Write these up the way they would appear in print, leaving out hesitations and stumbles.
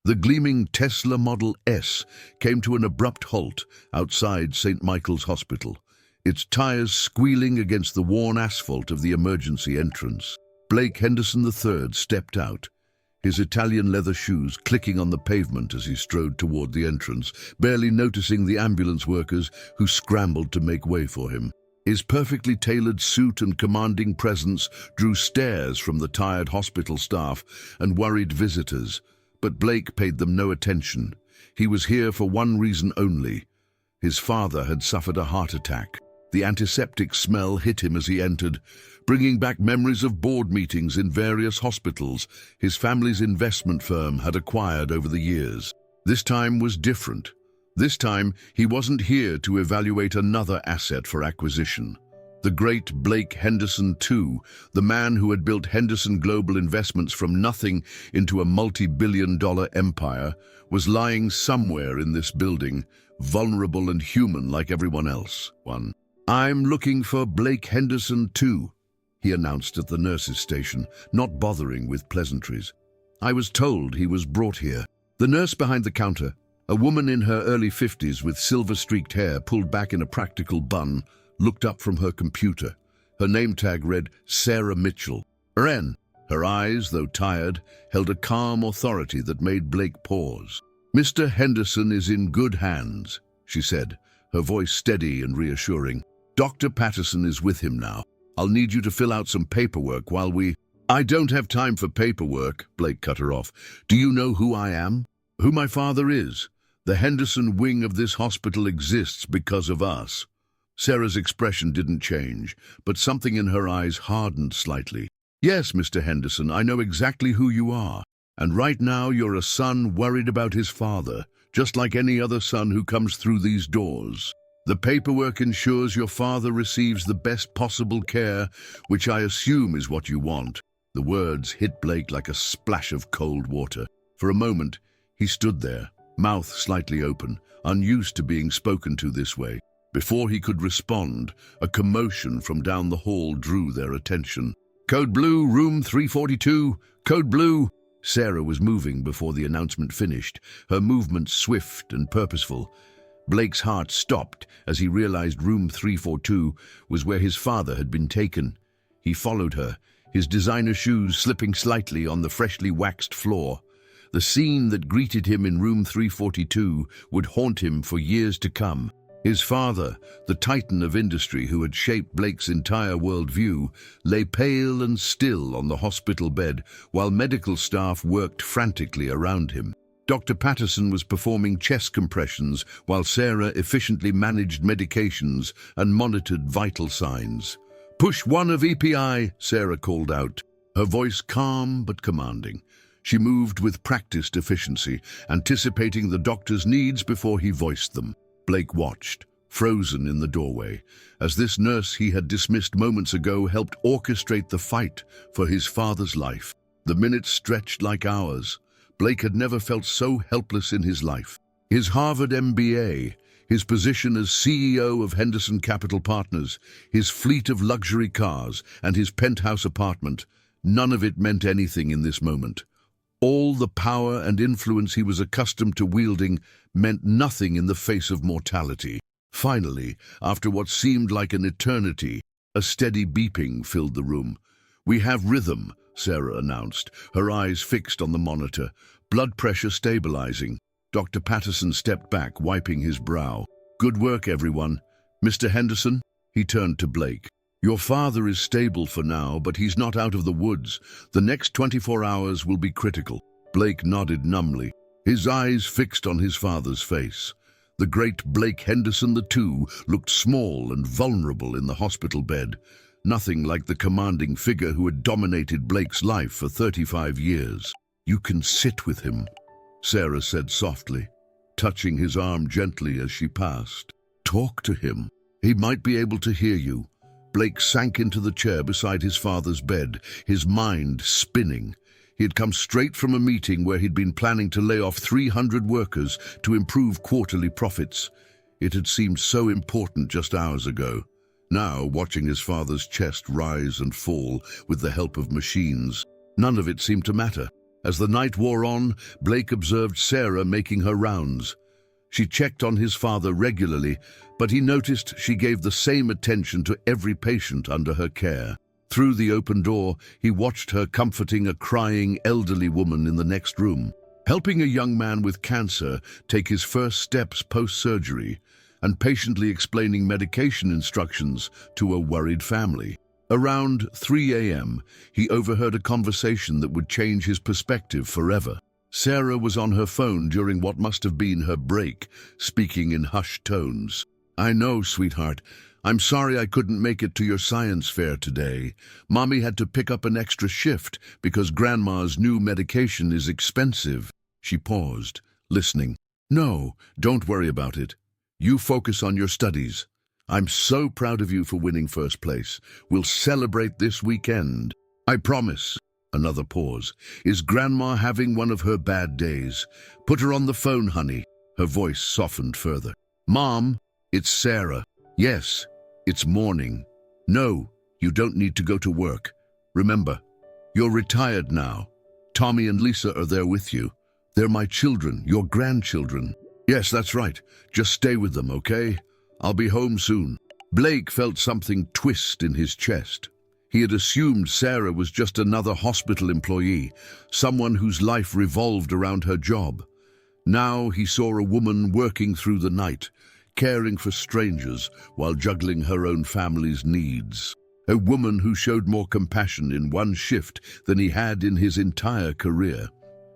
The gleaming Tesla Model S came to an abrupt halt outside St. Michael's Hospital, its tires squealing against the worn asphalt of the emergency entrance. Blake Henderson III stepped out, his Italian leather shoes clicking on the pavement as he strode toward the entrance, barely noticing the ambulance workers who scrambled to make way for him. His perfectly tailored suit and commanding presence drew stares from the tired hospital staff and worried visitors, but Blake paid them no attention. He was here for one reason only. His father had suffered a heart attack. The antiseptic smell hit him as he entered, bringing back memories of board meetings in various hospitals his family's investment firm had acquired over the years. This time was different. This time, he wasn't here to evaluate another asset for acquisition. The great Blake Henderson II, the man who had built Henderson Global Investments from nothing into a multi-billion-dollar empire, was lying somewhere in this building, vulnerable and human like everyone else. "I'm looking for Blake Henderson II," he announced at the nurse's station, not bothering with pleasantries. "I was told he was brought here." The nurse behind the counter, a woman in her early 50s with silver-streaked hair pulled back in a practical bun, looked up from her computer. Her name tag read Sarah Mitchell. "Ren." Her eyes, though tired, held a calm authority that made Blake pause. "Mr. Henderson is in good hands," she said, her voice steady and reassuring. "Dr. Patterson is with him now. I'll need you to fill out some paperwork while we—" "I don't have time for paperwork," Blake cut her off. "Do you know who I am? Who my father is? The Henderson wing of this hospital exists because of us." Sarah's expression didn't change, but something in her eyes hardened slightly. "Yes, Mr. Henderson, I know exactly who you are. And right now you're a son worried about his father, just like any other son who comes through these doors. The paperwork ensures your father receives the best possible care, which I assume is what you want." The words hit Blake like a splash of cold water. For a moment, he stood there, mouth slightly open, unused to being spoken to this way. Before he could respond, a commotion from down the hall drew their attention. "Code Blue, room 342, Code Blue." Sarah was moving before the announcement finished, her movements swift and purposeful. Blake's heart stopped as he realized room 342 was where his father had been taken. He followed her, his designer shoes slipping slightly on the freshly waxed floor. The scene that greeted him in room 342 would haunt him for years to come. His father, the titan of industry who had shaped Blake's entire worldview, lay pale and still on the hospital bed while medical staff worked frantically around him. Dr. Patterson was performing chest compressions while Sarah efficiently managed medications and monitored vital signs. "Push 1 of EPI," Sarah called out, her voice calm but commanding. She moved with practiced efficiency, anticipating the doctor's needs before he voiced them. Blake watched, frozen in the doorway, as this nurse he had dismissed moments ago helped orchestrate the fight for his father's life. The minutes stretched like hours. Blake had never felt so helpless in his life. His Harvard MBA, his position as CEO of Henderson Capital Partners, his fleet of luxury cars, and his penthouse apartment, none of it meant anything in this moment. All the power and influence he was accustomed to wielding meant nothing in the face of mortality. Finally, after what seemed like an eternity, a steady beeping filled the room. "We have rhythm," Sarah announced, her eyes fixed on the monitor, blood pressure stabilizing. Dr. Patterson stepped back, wiping his brow. "Good work, everyone. Mr. Henderson?" He turned to Blake. "Your father is stable for now, but he's not out of the woods. The next 24 hours will be critical." Blake nodded numbly, his eyes fixed on his father's face. The great Blake Henderson II looked small and vulnerable in the hospital bed, nothing like the commanding figure who had dominated Blake's life for 35 years. "You can sit with him," Sarah said softly, touching his arm gently as she passed. "Talk to him. He might be able to hear you." Blake sank into the chair beside his father's bed, his mind spinning. He had come straight from a meeting where he'd been planning to lay off 300 workers to improve quarterly profits. It had seemed so important just hours ago. Now, watching his father's chest rise and fall with the help of machines, none of it seemed to matter. As the night wore on, Blake observed Sarah making her rounds. She checked on his father regularly, but he noticed she gave the same attention to every patient under her care. Through the open door, he watched her comforting a crying elderly woman in the next room, helping a young man with cancer take his first steps post-surgery, and patiently explaining medication instructions to a worried family. Around 3 a.m., he overheard a conversation that would change his perspective forever. Sarah was on her phone during what must have been her break, speaking in hushed tones. "I know, sweetheart. I'm sorry I couldn't make it to your science fair today. Mommy had to pick up an extra shift because Grandma's new medication is expensive." She paused, listening. "No, don't worry about it. You focus on your studies. I'm so proud of you for winning first place. We'll celebrate this weekend. I promise." Another pause. "Is Grandma having one of her bad days? Put her on the phone, honey." Her voice softened further. "Mom, it's Sarah." "Yes, it's morning." "No, you don't need to go to work. Remember, you're retired now. Tommy and Lisa are there with you. They're my children, your grandchildren." "Yes, that's right. Just stay with them, okay? I'll be home soon." Blake felt something twist in his chest. He had assumed Sarah was just another hospital employee, someone whose life revolved around her job. Now he saw a woman working through the night, caring for strangers while juggling her own family's needs. A woman who showed more compassion in one shift than he had in his entire career.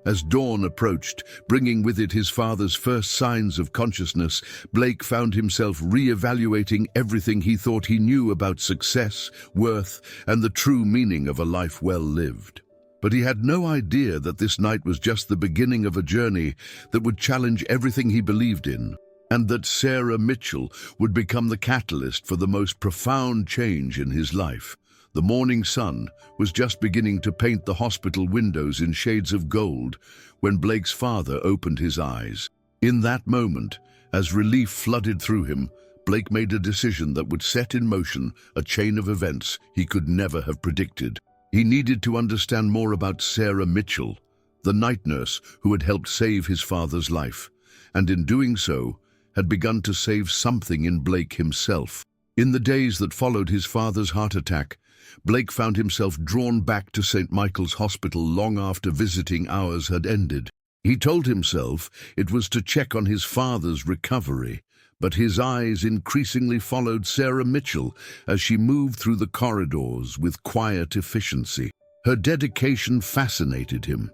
As dawn approached, bringing with it his father's first signs of consciousness, Blake found himself re-evaluating everything he thought he knew about success, worth, and the true meaning of a life well lived. But he had no idea that this night was just the beginning of a journey that would challenge everything he believed in, and that Sarah Mitchell would become the catalyst for the most profound change in his life. The morning sun was just beginning to paint the hospital windows in shades of gold when Blake's father opened his eyes. In that moment, as relief flooded through him, Blake made a decision that would set in motion a chain of events he could never have predicted. He needed to understand more about Sarah Mitchell, the night nurse who had helped save his father's life, and in doing so, had begun to save something in Blake himself. In the days that followed his father's heart attack, Blake found himself drawn back to St. Michael's Hospital long after visiting hours had ended. He told himself it was to check on his father's recovery, but his eyes increasingly followed Sarah Mitchell as she moved through the corridors with quiet efficiency. Her dedication fascinated him.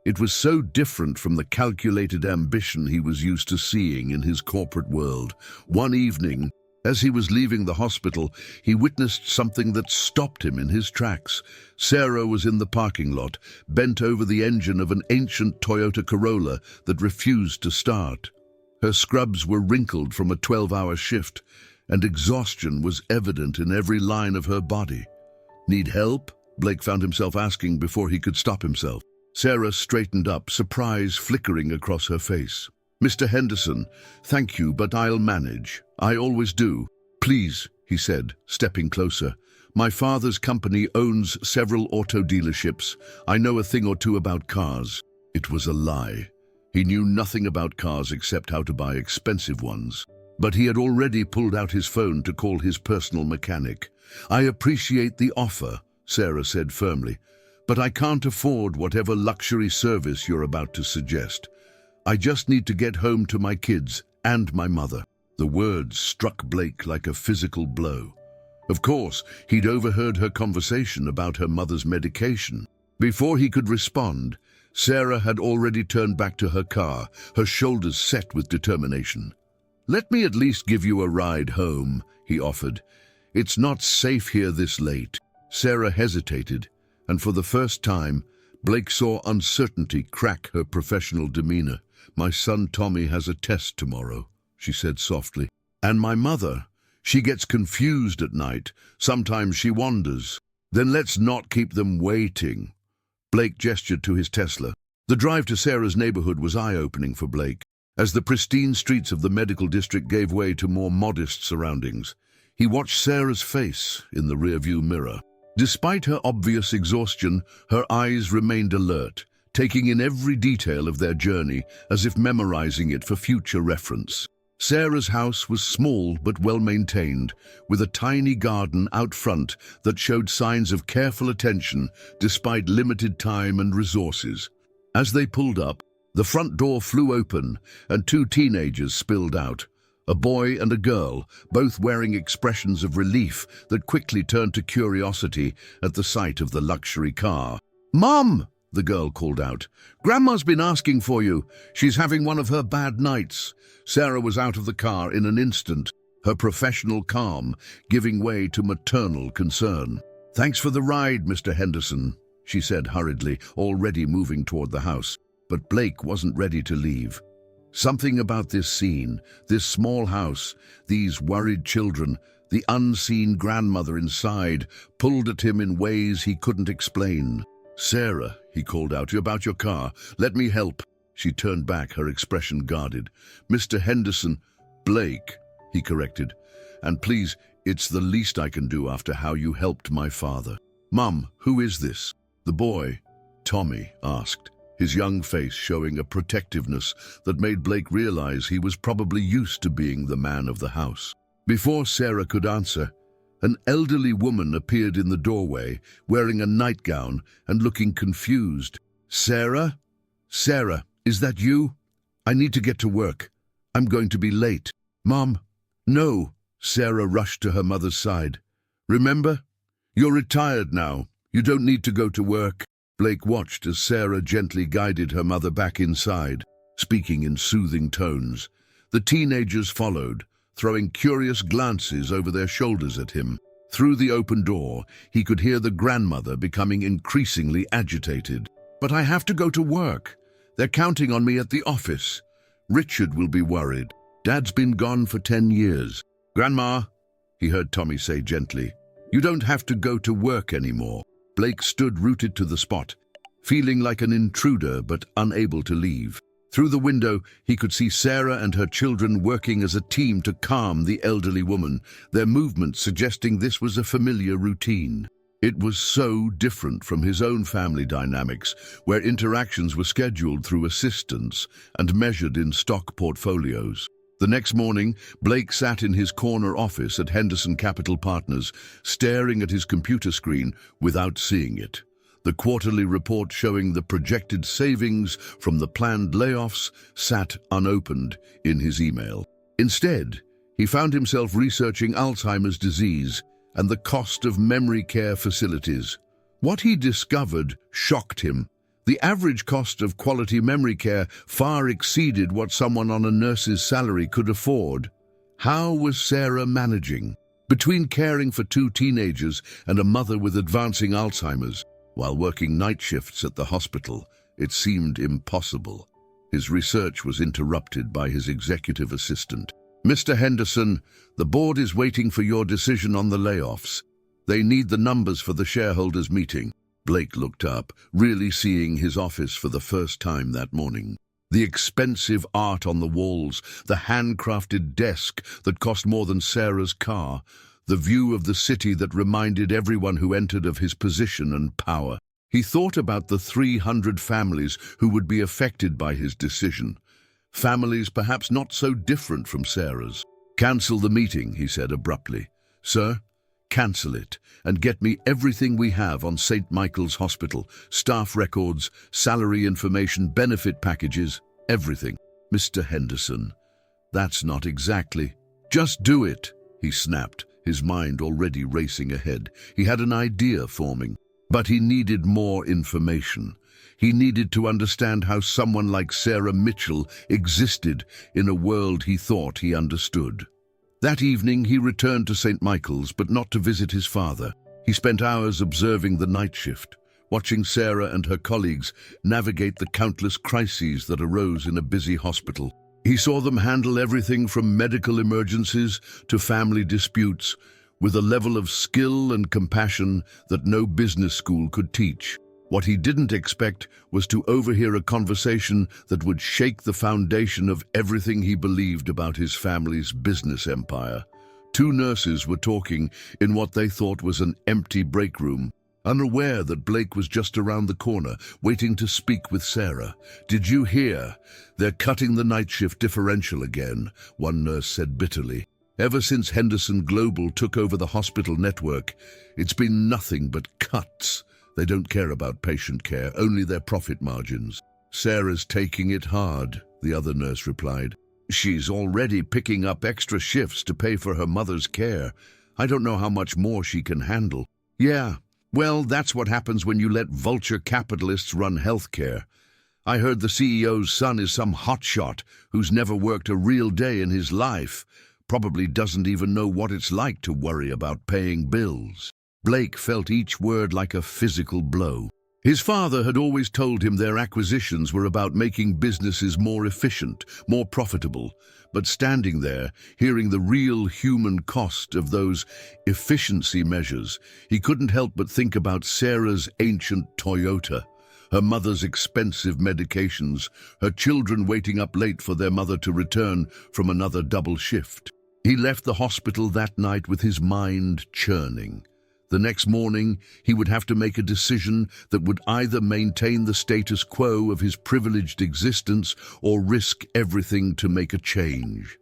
It was so different from the calculated ambition he was used to seeing in his corporate world. One evening, as he was leaving the hospital, he witnessed something that stopped him in his tracks. Sarah was in the parking lot, bent over the engine of an ancient Toyota Corolla that refused to start. Her scrubs were wrinkled from a 12-hour shift, and exhaustion was evident in every line of her body. "Need help?" Blake found himself asking before he could stop himself. Sarah straightened up, surprise flickering across her face. "Mr. Henderson, thank you, but I'll manage. I always do." "Please," he said, stepping closer. "My father's company owns several auto dealerships. I know a thing or two about cars." It was a lie. He knew nothing about cars except how to buy expensive ones. But he had already pulled out his phone to call his personal mechanic. "I appreciate the offer," Sarah said firmly, "but I can't afford whatever luxury service you're about to suggest. I just need to get home to my kids and my mother." The words struck Blake like a physical blow. Of course, he'd overheard her conversation about her mother's medication. Before he could respond, Sarah had already turned back to her car, her shoulders set with determination. "Let me at least give you a ride home," he offered. "It's not safe here this late." Sarah hesitated, and for the first time, Blake saw uncertainty crack her professional demeanor. "My son Tommy has a test tomorrow," she said softly. "And my mother, she gets confused at night. Sometimes she wanders." "Then let's not keep them waiting." Blake gestured to his Tesla. The drive to Sarah's neighborhood was eye-opening for Blake. As the pristine streets of the medical district gave way to more modest surroundings, he watched Sarah's face in the rearview mirror. Despite her obvious exhaustion, her eyes remained alert, taking in every detail of their journey as if memorizing it for future reference. Sarah's house was small but well-maintained, with a tiny garden out front that showed signs of careful attention despite limited time and resources. As they pulled up, the front door flew open and two teenagers spilled out, a boy and a girl, both wearing expressions of relief that quickly turned to curiosity at the sight of the luxury car. "Mom!" the girl called out. "Grandma's been asking for you. She's having one of her bad nights." Sarah was out of the car in an instant, her professional calm giving way to maternal concern. "Thanks for the ride, Mr. Henderson," she said hurriedly, already moving toward the house. But Blake wasn't ready to leave. Something about this scene, this small house, these worried children, the unseen grandmother inside, pulled at him in ways he couldn't explain. "Sarah," he called out, "about your car. Let me help." She turned back, her expression guarded. "Mr. Henderson." "Blake," he corrected. "And please, it's the least I can do after how you helped my father." "Mum, who is this?" "The boy," Tommy asked, his young face showing a protectiveness that made Blake realize he was probably used to being the man of the house. Before Sarah could answer, an elderly woman appeared in the doorway, wearing a nightgown and looking confused. "Sarah? Sarah, is that you? I need to get to work. I'm going to be late." "Mom, no." Sarah rushed to her mother's side. "Remember? You're retired now. You don't need to go to work." Blake watched as Sarah gently guided her mother back inside, speaking in soothing tones. The teenagers followed, throwing curious glances over their shoulders at him. Through the open door, he could hear the grandmother becoming increasingly agitated. "But I have to go to work. They're counting on me at the office. Richard will be worried. Dad's been gone for 10 years. "Grandma," he heard Tommy say gently, "you don't have to go to work anymore." Blake stood rooted to the spot, feeling like an intruder but unable to leave. Through the window, he could see Sarah and her children working as a team to calm the elderly woman, their movements suggesting this was a familiar routine. It was so different from his own family dynamics, where interactions were scheduled through assistants and measured in stock portfolios. The next morning, Blake sat in his corner office at Henderson Capital Partners, staring at his computer screen without seeing it. The quarterly report showing the projected savings from the planned layoffs sat unopened in his email. Instead, he found himself researching Alzheimer's disease and the cost of memory care facilities. What he discovered shocked him. The average cost of quality memory care far exceeded what someone on a nurse's salary could afford. How was Sarah managing? Between caring for two teenagers and a mother with advancing Alzheimer's, while working night shifts at the hospital, it seemed impossible. His research was interrupted by his executive assistant. "Mr. Henderson, the board is waiting for your decision on the layoffs. They need the numbers for the shareholders' meeting." Blake looked up, really seeing his office for the first time that morning. The expensive art on the walls, the handcrafted desk that cost more than Sarah's car, the view of the city that reminded everyone who entered of his position and power. He thought about the 300 families who would be affected by his decision. Families perhaps not so different from Sarah's. "Cancel the meeting," he said abruptly. "Sir, cancel it and get me everything we have on St. Michael's Hospital, staff records, salary information, benefit packages, everything." "Mr. Henderson, that's not exactly—" "Just do it," he snapped, his mind already racing ahead. He had an idea forming, but he needed more information. He needed to understand how someone like Sarah Mitchell existed in a world he thought he understood. That evening he returned to St. Michael's, but not to visit his father. He spent hours observing the night shift, watching Sarah and her colleagues navigate the countless crises that arose in a busy hospital. He saw them handle everything from medical emergencies to family disputes with a level of skill and compassion that no business school could teach. What he didn't expect was to overhear a conversation that would shake the foundation of everything he believed about his family's business empire. Two nurses were talking in what they thought was an empty break room. unaware that Blake was just around the corner, waiting to speak with Sarah. "Did you hear? They're cutting the night shift differential again," one nurse said bitterly. "Ever since Henderson Global took over the hospital network, it's been nothing but cuts. They don't care about patient care, only their profit margins." "Sarah's taking it hard," the other nurse replied. "She's already picking up extra shifts to pay for her mother's care. I don't know how much more she can handle." "Yeah, well, that's what happens when you let vulture capitalists run healthcare. I heard the CEO's son is some hotshot who's never worked a real day in his life. Probably doesn't even know what it's like to worry about paying bills." Blake felt each word like a physical blow. His father had always told him their acquisitions were about making businesses more efficient, more profitable. But standing there, hearing the real human cost of those efficiency measures, he couldn't help but think about Sarah's ancient Toyota, her mother's expensive medications, her children waiting up late for their mother to return from another double shift. He left the hospital that night with his mind churning. The next morning, he would have to make a decision that would either maintain the status quo of his privileged existence or risk everything to make a change.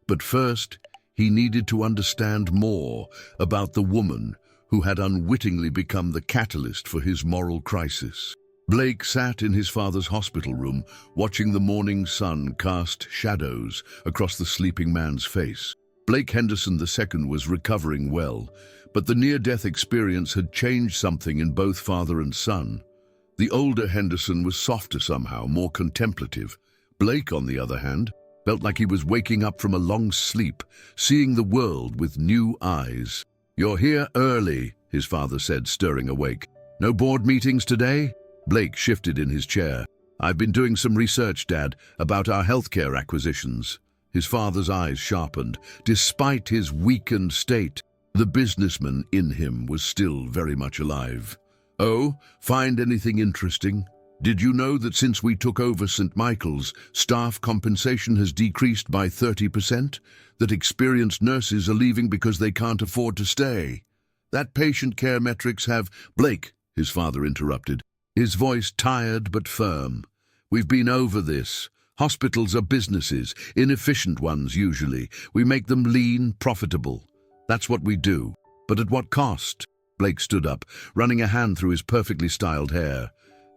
But first, he needed to understand more about the woman who had unwittingly become the catalyst for his moral crisis. Blake sat in his father's hospital room, watching the morning sun cast shadows across the sleeping man's face. Blake Henderson II was recovering well, but the near-death experience had changed something in both father and son. The older Henderson was softer somehow, more contemplative. Blake, on the other hand, felt like he was waking up from a long sleep, seeing the world with new eyes. "You're here early," his father said, stirring awake. "No board meetings today?" Blake shifted in his chair. "I've been doing some research, Dad, about our healthcare acquisitions." His father's eyes sharpened. Despite his weakened state, the businessman in him was still very much alive. "Oh, find anything interesting? Did you know that since we took over St. Michael's, staff compensation has decreased by 30%? That experienced nurses are leaving because they can't afford to stay? That patient care metrics have—" "Blake," his father interrupted, his voice tired but firm. "We've been over this. Hospitals are businesses, inefficient ones usually. We make them lean, profitable. That's what we do. But at what cost?" Blake stood up, running a hand through his perfectly styled hair.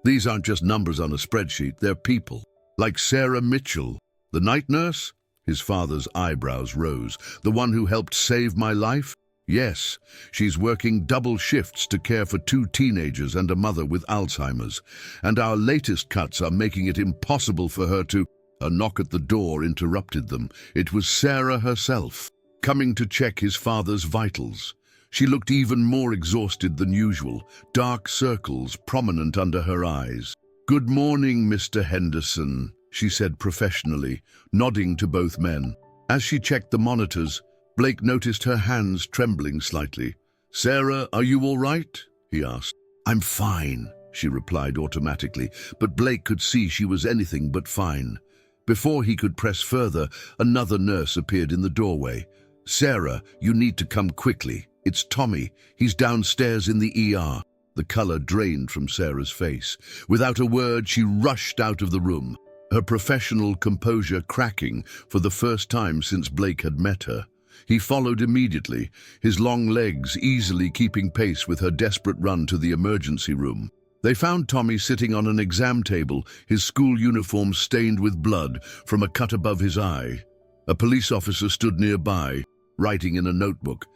"These aren't just numbers on a spreadsheet, they're people. Like Sarah Mitchell, the night nurse?" His father's eyebrows rose. "The one who helped save my life?" "Yes, she's working double shifts to care for 2 teenagers and a mother with Alzheimer's. And our latest cuts are making it impossible for her to—" A knock at the door interrupted them. It was Sarah herself, coming to check his father's vitals. She looked even more exhausted than usual, dark circles prominent under her eyes. "Good morning, Mr. Henderson," she said professionally, nodding to both men. As she checked the monitors, Blake noticed her hands trembling slightly. "Sarah, are you all right?" he asked. "I'm fine," she replied automatically, but Blake could see she was anything but fine. Before he could press further, another nurse appeared in the doorway. "Sarah, you need to come quickly. It's Tommy. He's downstairs in the ER." The color drained from Sarah's face. Without a word, she rushed out of the room, her professional composure cracking for the first time since Blake had met her. He followed immediately, his long legs easily keeping pace with her desperate run to the emergency room. They found Tommy sitting on an exam table, his school uniform stained with blood from a cut above his eye. A police officer stood nearby, writing in a notebook.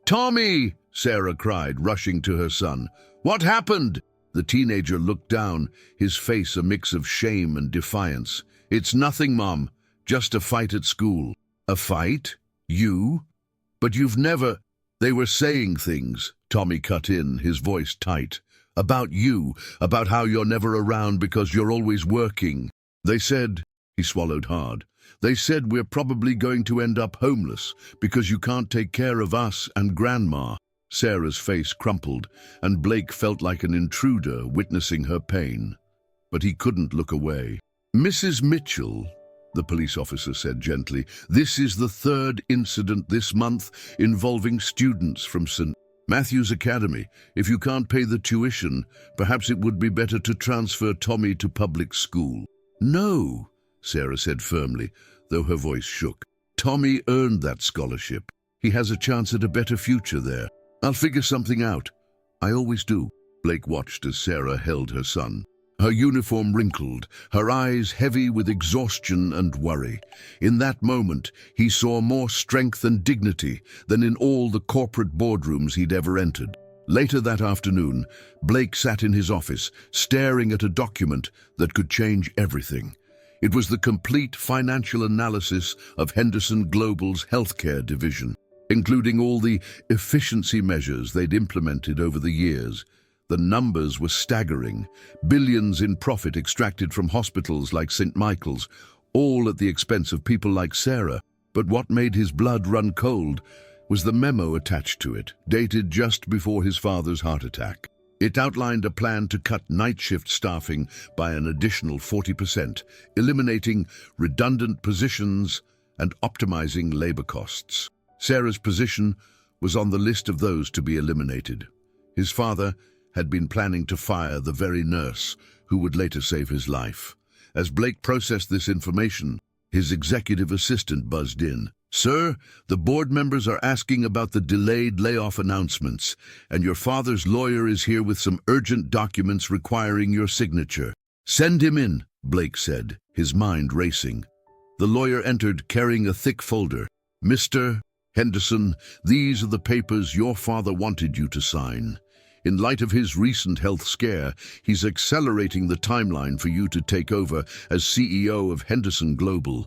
"Tommy!" Sarah cried, rushing to her son. "What happened?" The teenager looked down, his face a mix of shame and defiance. "It's nothing, Mom. Just a fight at school." "A fight? You? But you've never—" "They were saying things," Tommy cut in, his voice tight. "About you, about how you're never around because you're always working. They said—" he swallowed hard. "They said we're probably going to end up homeless because you can't take care of us and Grandma." Sarah's face crumpled, and Blake felt like an intruder witnessing her pain. But he couldn't look away. "Mrs. Mitchell," the police officer said gently, "this is the 3rd incident this month involving students from St. Matthew's Academy. If you can't pay the tuition, perhaps it would be better to transfer Tommy to public school. No, Sarah said firmly, though her voice shook. Tommy earned that scholarship. He has a chance at a better future there. I'll figure something out. I always do. Blake watched as Sarah held her son. Her uniform wrinkled, her eyes heavy with exhaustion and worry. In that moment, he saw more strength and dignity than in all the corporate boardrooms he'd ever entered. Later that afternoon, Blake sat in his office, staring at a document that could change everything. It was the complete financial analysis of Henderson Global's healthcare division, including all the efficiency measures they'd implemented over the years. The numbers were staggering. Billions in profit extracted from hospitals like St. Michael's, all at the expense of people like Sarah. But what made his blood run cold was the memo attached to it, dated just before his father's heart attack. It outlined a plan to cut night shift staffing by an additional 40%, eliminating redundant positions and optimizing labor costs. Sarah's position was on the list of those to be eliminated. His father had been planning to fire the very nurse who would later save his life. As Blake processed this information, his executive assistant buzzed in. "Sir, the board members are asking about the delayed layoff announcements, and your father's lawyer is here with some urgent documents requiring your signature." "Send him in," Blake said, his mind racing. The lawyer entered carrying a thick folder. "Mr. Henderson, these are the papers your father wanted you to sign. In light of his recent health scare, he's accelerating the timeline for you to take over as CEO of Henderson Global.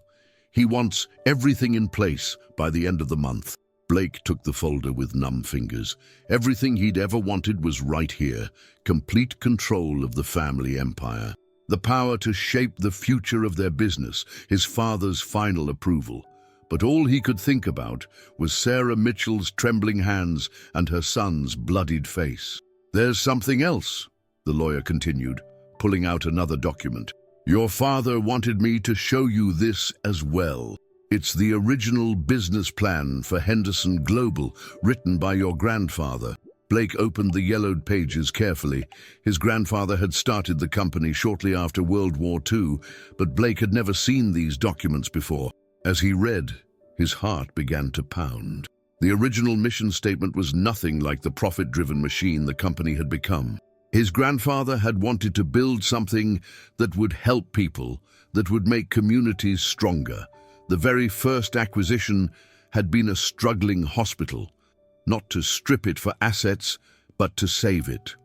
He wants everything in place by the end of the month." Blake took the folder with numb fingers. Everything he'd ever wanted was right here. Complete control of the family empire. The power to shape the future of their business, his father's final approval. But all he could think about was Sarah Mitchell's trembling hands and her son's bloodied face. "There's something else," the lawyer continued, pulling out another document. "Your father wanted me to show you this as well. It's the original business plan for Henderson Global, written by your grandfather." Blake opened the yellowed pages carefully. His grandfather had started the company shortly after World War II, but Blake had never seen these documents before. As he read, his heart began to pound. The original mission statement was nothing like the profit-driven machine the company had become. His grandfather had wanted to build something that would help people, that would make communities stronger. The very first acquisition had been a struggling hospital, not to strip it for assets, but to save it.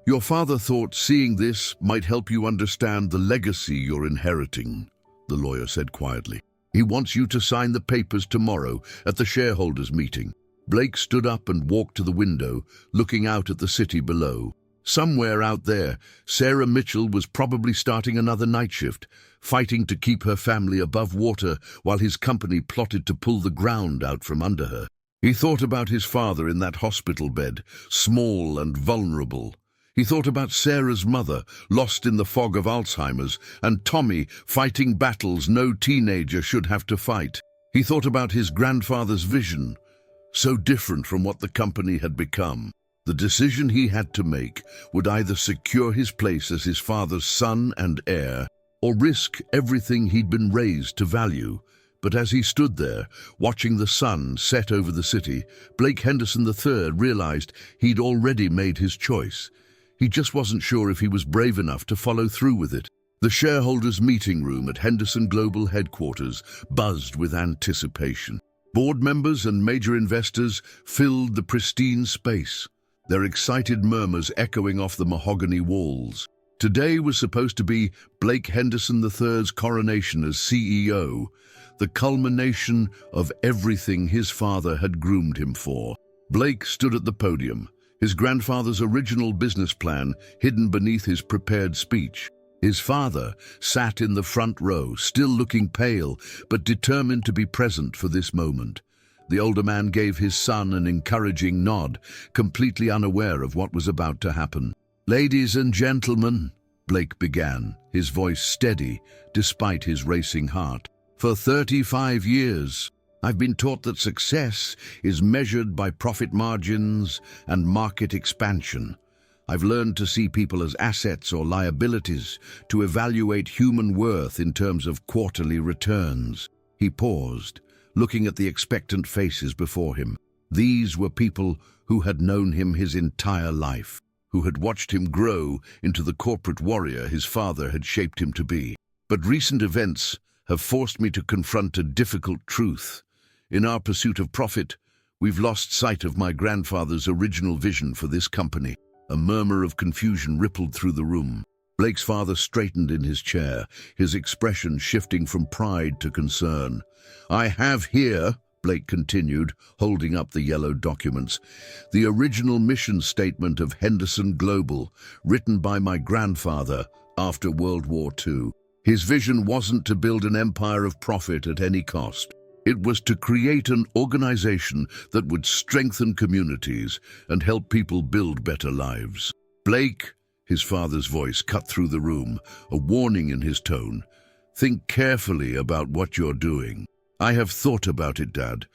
"Your father thought seeing this might help you understand the legacy you're inheriting," the lawyer said quietly. "He wants you to sign the papers tomorrow at the shareholders' meeting." Blake stood up and walked to the window, looking out at the city below. Somewhere out there, Sarah Mitchell was probably starting another night shift, fighting to keep her family above water while his company plotted to pull the ground out from under her. He thought about his father in that hospital bed, small and vulnerable. He thought about Sarah's mother, lost in the fog of Alzheimer's, and Tommy fighting battles no teenager should have to fight. He thought about his grandfather's vision, so different from what the company had become. The decision he had to make would either secure his place as his father's son and heir, or risk everything he'd been raised to value. But as he stood there, watching the sun set over the city, Blake Henderson III realized he'd already made his choice. He just wasn't sure if he was brave enough to follow through with it. The shareholders' meeting room at Henderson Global headquarters buzzed with anticipation. Board members and major investors filled the pristine space, their excited murmurs echoing off the mahogany walls. Today was supposed to be Blake Henderson III's coronation as CEO, the culmination of everything his father had groomed him for. Blake stood at the podium, his grandfather's original business plan hidden beneath his prepared speech. His father sat in the front row, still looking pale, but determined to be present for this moment. The older man gave his son an encouraging nod, completely unaware of what was about to happen. "Ladies and gentlemen," Blake began, his voice steady despite his racing heart. "For 35 years, I've been taught that success is measured by profit margins and market expansion. I've learned to see people as assets or liabilities, to evaluate human worth in terms of quarterly returns. He paused, looking at the expectant faces before him. These were people who had known him his entire life, who had watched him grow into the corporate warrior his father had shaped him to be. But recent events have forced me to confront a difficult truth. In our pursuit of profit, we've lost sight of my grandfather's original vision for this company. A murmur of confusion rippled through the room. Blake's father straightened in his chair, his expression shifting from pride to concern. "I have here," Blake continued, holding up the yellow documents, "the original mission statement of Henderson Global, written by my grandfather after World War II. His vision wasn't to build an empire of profit at any cost. It was to create an organization that would strengthen communities and help people build better lives." "Blake," his father's voice cut through the room, a warning in his tone, "think carefully about what you're doing." "I have thought about it, Dad.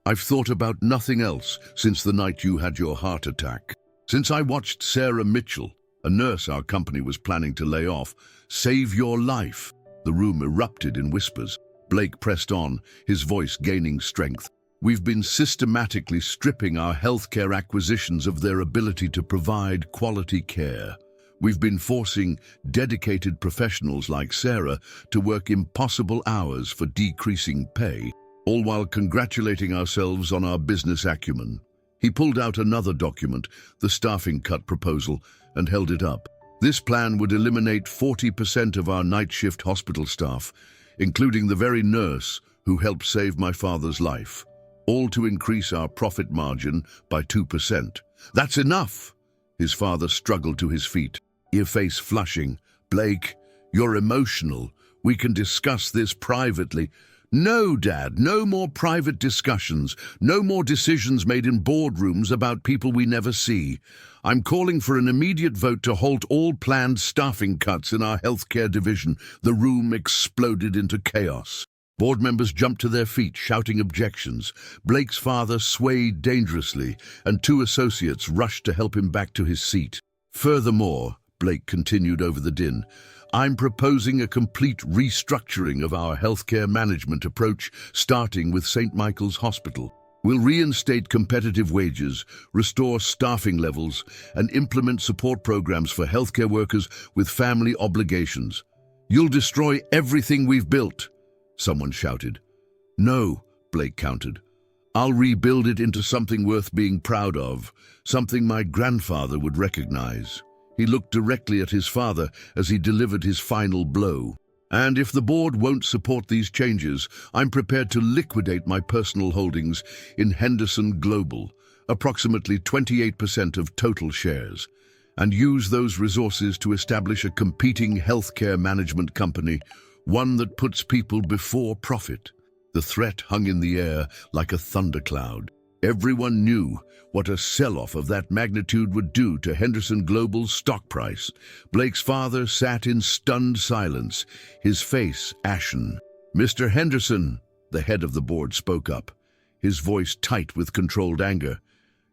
I've thought about nothing else since the night you had your heart attack. Since I watched Sarah Mitchell, a nurse our company was planning to lay off, save your life." The room erupted in whispers. Blake pressed on, his voice gaining strength. "We've been systematically stripping our healthcare acquisitions of their ability to provide quality care. We've been forcing dedicated professionals like Sarah to work impossible hours for decreasing pay, all while congratulating ourselves on our business acumen." He pulled out another document, the staffing cut proposal, and held it up. "This plan would eliminate 40% of our night shift hospital staff, including the very nurse who helped save my father's life, all to increase our profit margin by 2%. "That's enough!" His father struggled to his feet, your face flushing. "Blake, you're emotional. We can discuss this privately." "No, Dad, no more private discussions, no more decisions made in boardrooms about people we never see. I'm calling for an immediate vote to halt all planned staffing cuts in our healthcare division." The room exploded into chaos. Board members jumped to their feet, shouting objections. Blake's father swayed dangerously, and two associates rushed to help him back to his seat. "Furthermore," Blake continued over the din, "I'm proposing a complete restructuring of our healthcare management approach, starting with St. Michael's Hospital. We'll reinstate competitive wages, restore staffing levels, and implement support programs for healthcare workers with family obligations." "You'll destroy everything we've built," someone shouted. "No," Blake countered. "I'll rebuild it into something worth being proud of, something my grandfather would recognize." He looked directly at his father as he delivered his final blow. "And if the board won't support these changes, I'm prepared to liquidate my personal holdings in Henderson Global, approximately 28% of total shares, and use those resources to establish a competing healthcare management company, one that puts people before profit." The threat hung in the air like a thundercloud. Everyone knew what a sell-off of that magnitude would do to Henderson Global's stock price. Blake's father sat in stunned silence, his face ashen. "Mr. Henderson," the head of the board spoke up, his voice tight with controlled anger,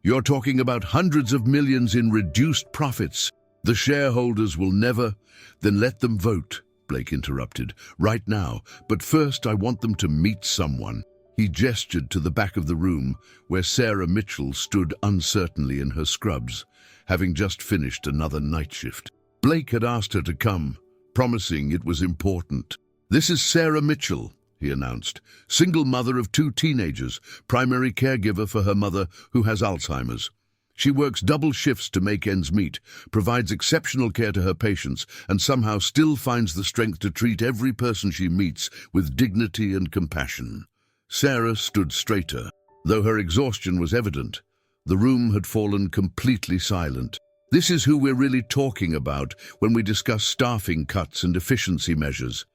"you're talking about hundreds of millions in reduced profits. The shareholders will never—" "Then let them vote," Blake interrupted, "right now. But first I want them to meet someone." He gestured to the back of the room, where Sarah Mitchell stood uncertainly in her scrubs, having just finished another night shift. Blake had asked her to come, promising it was important. "This is Sarah Mitchell," he announced, "single mother of 2 teenagers, primary caregiver for her mother who has Alzheimer's. She works double shifts to make ends meet, provides exceptional care to her patients, and somehow still finds the strength to treat every person she meets with dignity and compassion." Sarah stood straighter. Though her exhaustion was evident, the room had fallen completely silent. "This is who we're really talking about when we discuss staffing cuts and efficiency measures.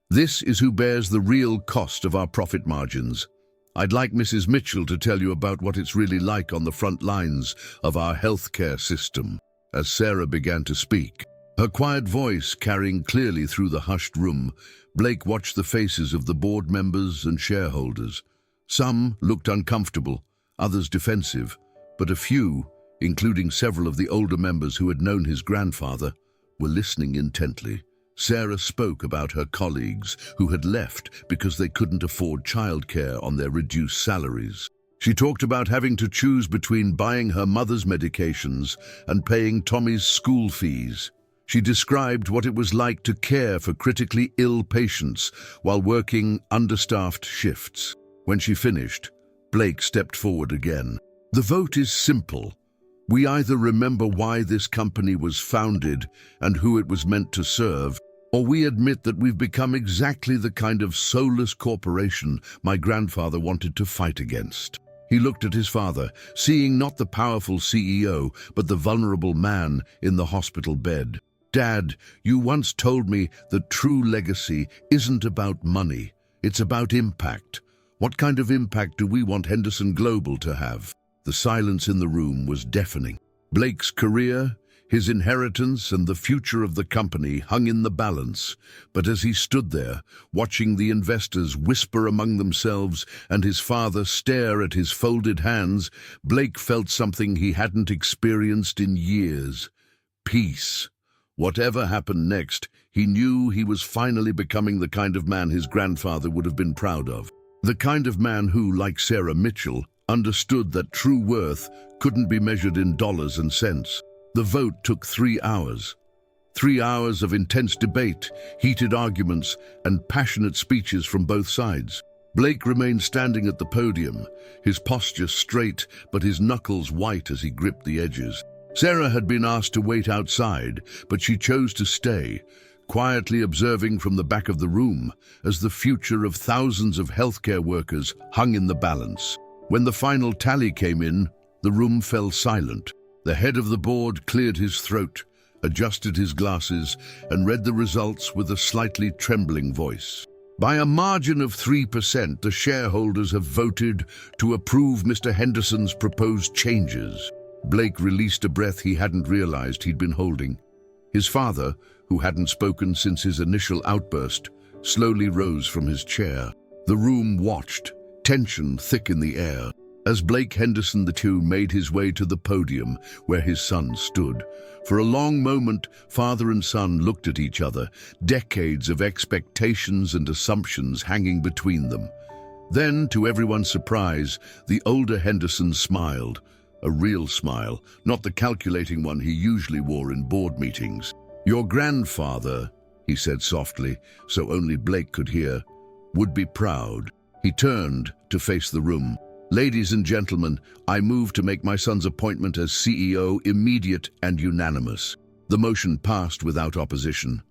This is who bears the real cost of our profit margins. I'd like Mrs. Mitchell to tell you about what it's really like on the front lines of our healthcare system." As Sarah began to speak, her quiet voice carrying clearly through the hushed room, Blake watched the faces of the board members and shareholders. Some looked uncomfortable, others defensive, but a few, including several of the older members who had known his grandfather, were listening intently. Sarah spoke about her colleagues who had left because they couldn't afford childcare on their reduced salaries. She talked about having to choose between buying her mother's medications and paying Tommy's school fees. She described what it was like to care for critically ill patients while working understaffed shifts. When she finished, Blake stepped forward again. The vote is simple. We either remember why this company was founded and who it was meant to serve, or we admit that we've become exactly the kind of soulless corporation my grandfather wanted to fight against. He looked at his father, seeing not the powerful CEO, but the vulnerable man in the hospital bed. Dad, you once told me that true legacy isn't about money, it's about impact. What kind of impact do we want Henderson Global to have? The silence in the room was deafening. Blake's career, his inheritance, and the future of the company hung in the balance. But as he stood there, watching the investors whisper among themselves and his father stare at his folded hands, Blake felt something he hadn't experienced in years. Peace. Whatever happened next, he knew he was finally becoming the kind of man his grandfather would have been proud of. The kind of man who, like Sarah Mitchell, understood that true worth couldn't be measured in dollars and cents. The vote took 3 hours. 3 hours of intense debate, heated arguments, and passionate speeches from both sides. Blake remained standing at the podium, his posture straight but his knuckles white as he gripped the edges. Sarah had been asked to wait outside, but she chose to stay, quietly observing from the back of the room as the future of thousands of healthcare workers hung in the balance. When the final tally came in, the room fell silent. The head of the board cleared his throat, adjusted his glasses, and read the results with a slightly trembling voice. By a margin of 3%, the shareholders have voted to approve Mr. Henderson's proposed changes. Blake released a breath he hadn't realized he'd been holding. His father, who hadn't spoken since his initial outburst, slowly rose from his chair. The room watched, tension thick in the air, as Blake Henderson II made his way to the podium where his son stood. For a long moment, father and son looked at each other, decades of expectations and assumptions hanging between them. Then, to everyone's surprise, the older Henderson smiled. A real smile, not the calculating one he usually wore in board meetings. Your grandfather, he said softly, so only Blake could hear, would be proud. He turned to face the room. Ladies and gentlemen, I move to make my son's appointment as CEO immediate and unanimous. The motion passed without opposition.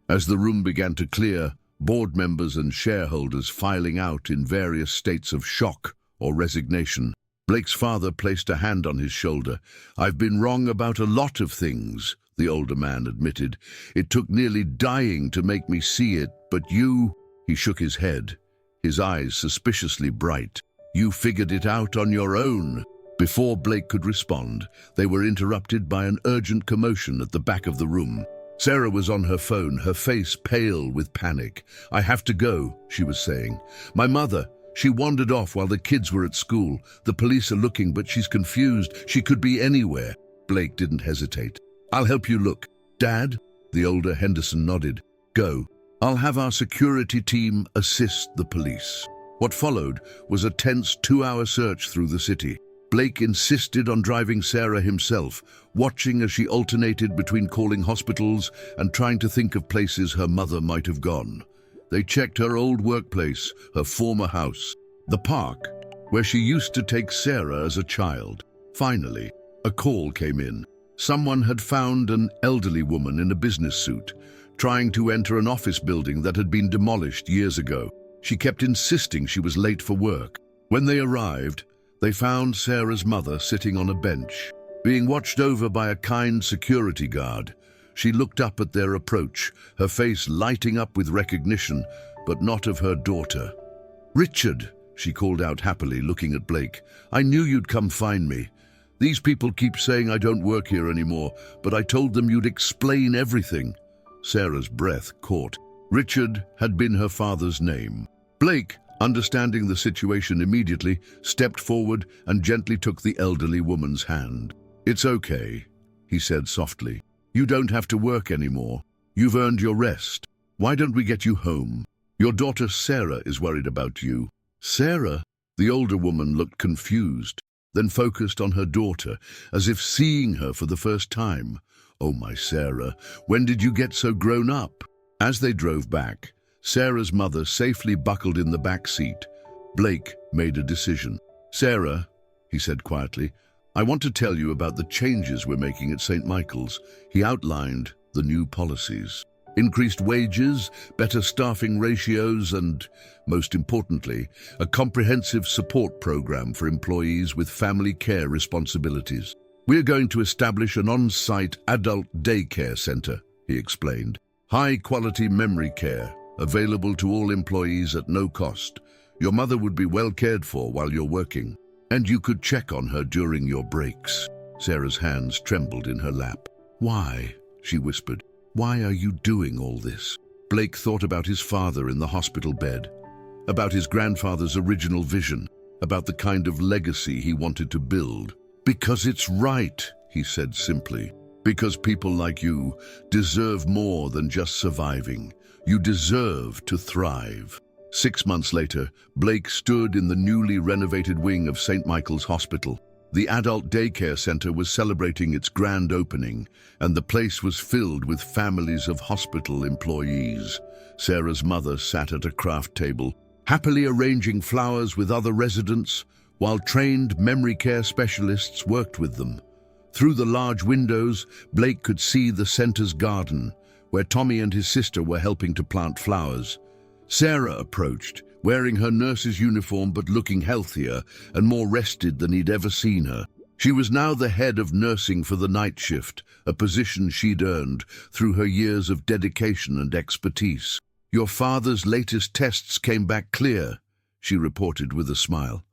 As the room began to clear, board members and shareholders filing out in various states of shock or resignation. Blake's father placed a hand on his shoulder. I've been wrong about a lot of things, the older man admitted. It took nearly dying to make me see it, but you... He shook his head, his eyes suspiciously bright. You figured it out on your own. Before Blake could respond, they were interrupted by an urgent commotion at the back of the room. Sarah was on her phone, her face pale with panic. I have to go, she was saying. My mother... She wandered off while the kids were at school. The police are looking, but she's confused. She could be anywhere. Blake didn't hesitate. I'll help you look. Dad? The older Henderson nodded. Go. I'll have our security team assist the police. What followed was a tense 2-hour search through the city. Blake insisted on driving Sarah himself, watching as she alternated between calling hospitals and trying to think of places her mother might have gone. They checked her old workplace, her former house, the park, where she used to take Sarah as a child. Finally, a call came in. Someone had found an elderly woman in a business suit, trying to enter an office building that had been demolished years ago. She kept insisting she was late for work. When they arrived, they found Sarah's mother sitting on a bench, being watched over by a kind security guard. She looked up at their approach, her face lighting up with recognition, but not of her daughter. Richard, she called out happily, looking at Blake. I knew you'd come find me. These people keep saying I don't work here anymore, but I told them you'd explain everything. Sarah's breath caught. Richard had been her father's name. Blake, understanding the situation immediately, stepped forward and gently took the elderly woman's hand. "It's okay," he said softly. "You don't have to work anymore. You've earned your rest. Why don't we get you home? Your daughter Sarah is worried about you." "Sarah?" The older woman looked confused, then focused on her daughter, as if seeing her for the first time. "Oh, my Sarah, when did you get so grown up?" As they drove back, Sarah's mother safely buckled in the back seat. Blake made a decision. "Sarah," he said quietly, "I want to tell you about the changes we're making at St. Michael's." He outlined the new policies. Increased wages, better staffing ratios, and, most importantly, a comprehensive support program for employees with family care responsibilities. "We're going to establish an on-site adult daycare center," he explained. "High-quality memory care, available to all employees at no cost. Your mother would be well cared for while you're working, and you could check on her during your breaks." Sarah's hands trembled in her lap. "Why?" she whispered. "Why are you doing all this?" Blake thought about his father in the hospital bed, about his grandfather's original vision, about the kind of legacy he wanted to build. "Because it's right," he said simply. "Because people like you deserve more than just surviving. You deserve to thrive." 6 months later, Blake stood in the newly renovated wing of St. Michael's Hospital. The adult daycare center was celebrating its grand opening, and the place was filled with families of hospital employees. Sarah's mother sat at a craft table, happily arranging flowers with other residents, while trained memory care specialists worked with them. Through the large windows, Blake could see the center's garden, where Tommy and his sister were helping to plant flowers. Sarah approached, wearing her nurse's uniform but looking healthier and more rested than he'd ever seen her. She was now the head of nursing for the night shift, a position she'd earned through her years of dedication and expertise. "Your father's latest tests came back clear," she reported with a smile.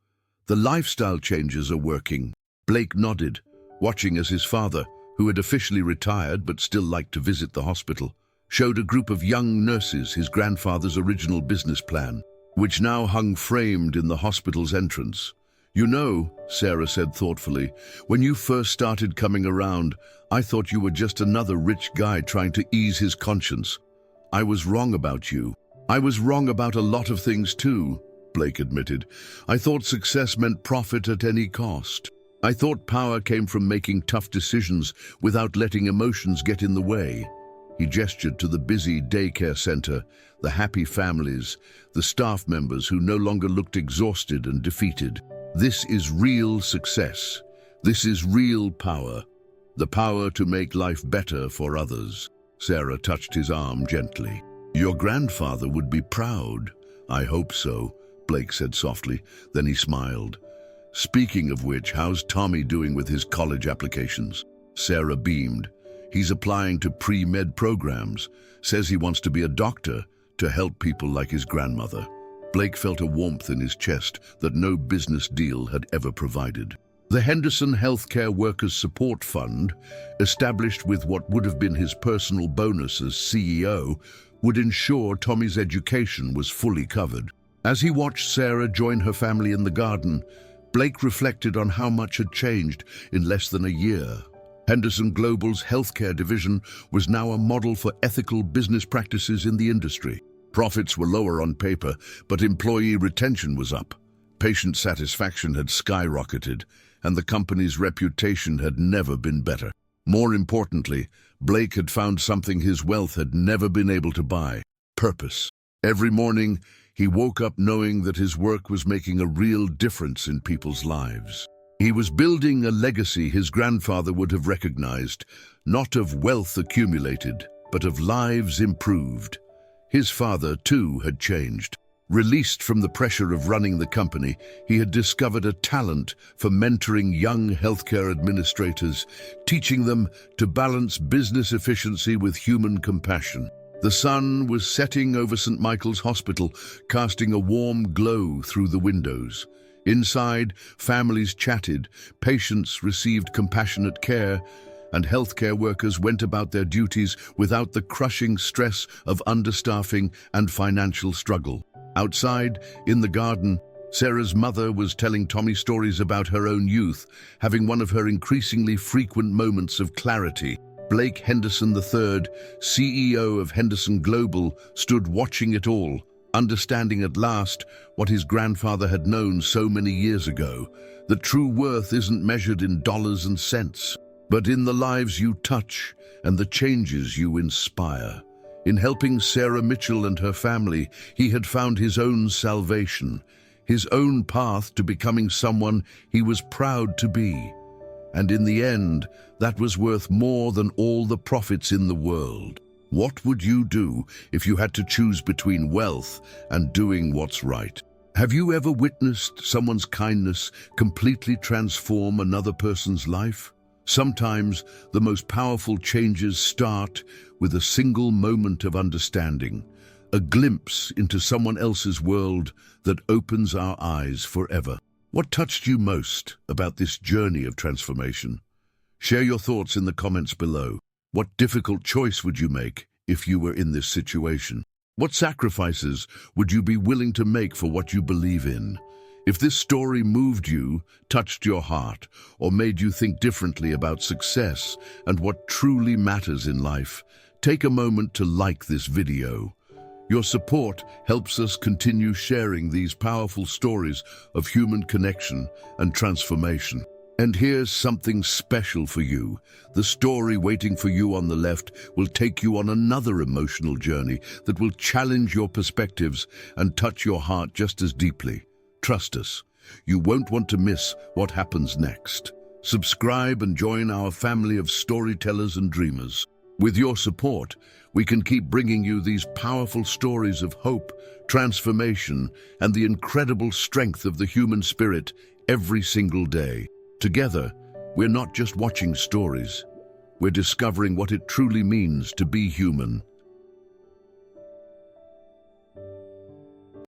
"The lifestyle changes are working." Blake nodded, watching as his father, who had officially retired but still liked to visit the hospital, showed a group of young nurses his grandfather's original business plan, which now hung framed in the hospital's entrance. "You know," Sarah said thoughtfully, "when you first started coming around, I thought you were just another rich guy trying to ease his conscience. I was wrong about you. I was wrong about a lot of things too," Blake admitted. "I thought success meant profit at any cost. I thought power came from making tough decisions without letting emotions get in the way." He gestured to the busy daycare center, the happy families, the staff members who no longer looked exhausted and defeated. "This is real success. This is real power. The power to make life better for others." Sarah touched his arm gently. "Your grandfather would be proud." "I hope so," Blake said softly. Then he smiled. "Speaking of which, how's Tommy doing with his college applications?" Sarah beamed. "He's applying to pre-med programs, says he wants to be a doctor to help people like his grandmother." Blake felt a warmth in his chest that no business deal had ever provided. The Henderson Healthcare Workers Support Fund, established with what would have been his personal bonus as CEO, would ensure Tommy's education was fully covered. As he watched Sarah join her family in the garden, Blake reflected on how much had changed in less than a year. Henderson Global's healthcare division was now a model for ethical business practices in the industry. Profits were lower on paper, but employee retention was up. Patient satisfaction had skyrocketed, and the company's reputation had never been better. More importantly, Blake had found something his wealth had never been able to buy: purpose. Every morning, he woke up knowing that his work was making a real difference in people's lives. He was building a legacy his grandfather would have recognized, not of wealth accumulated, but of lives improved. His father, too, had changed. Released from the pressure of running the company, he had discovered a talent for mentoring young healthcare administrators, teaching them to balance business efficiency with human compassion. The sun was setting over St. Michael's Hospital, casting a warm glow through the windows. Inside, families chatted, patients received compassionate care, and healthcare workers went about their duties without the crushing stress of understaffing and financial struggle. Outside, in the garden, Sarah's mother was telling Tommy stories about her own youth, having one of her increasingly frequent moments of clarity. Blake Henderson III, CEO of Henderson Global, stood watching it all, understanding at last what his grandfather had known so many years ago, that true worth isn't measured in dollars and cents, but in the lives you touch and the changes you inspire. In helping Sarah Mitchell and her family, he had found his own salvation, his own path to becoming someone he was proud to be. And in the end, that was worth more than all the profits in the world. What would you do if you had to choose between wealth and doing what's right? Have you ever witnessed someone's kindness completely transform another person's life? Sometimes the most powerful changes start with a single moment of understanding, a glimpse into someone else's world that opens our eyes forever. What touched you most about this journey of transformation? Share your thoughts in the comments below. What difficult choice would you make if you were in this situation? What sacrifices would you be willing to make for what you believe in? If this story moved you, touched your heart, or made you think differently about success and what truly matters in life, take a moment to like this video. Your support helps us continue sharing these powerful stories of human connection and transformation. And here's something special for you. The story waiting for you on the left will take you on another emotional journey that will challenge your perspectives and touch your heart just as deeply. Trust us, you won't want to miss what happens next. Subscribe and join our family of storytellers and dreamers. With your support, we can keep bringing you these powerful stories of hope, transformation, and the incredible strength of the human spirit every single day. Together, we're not just watching stories, we're discovering what it truly means to be human.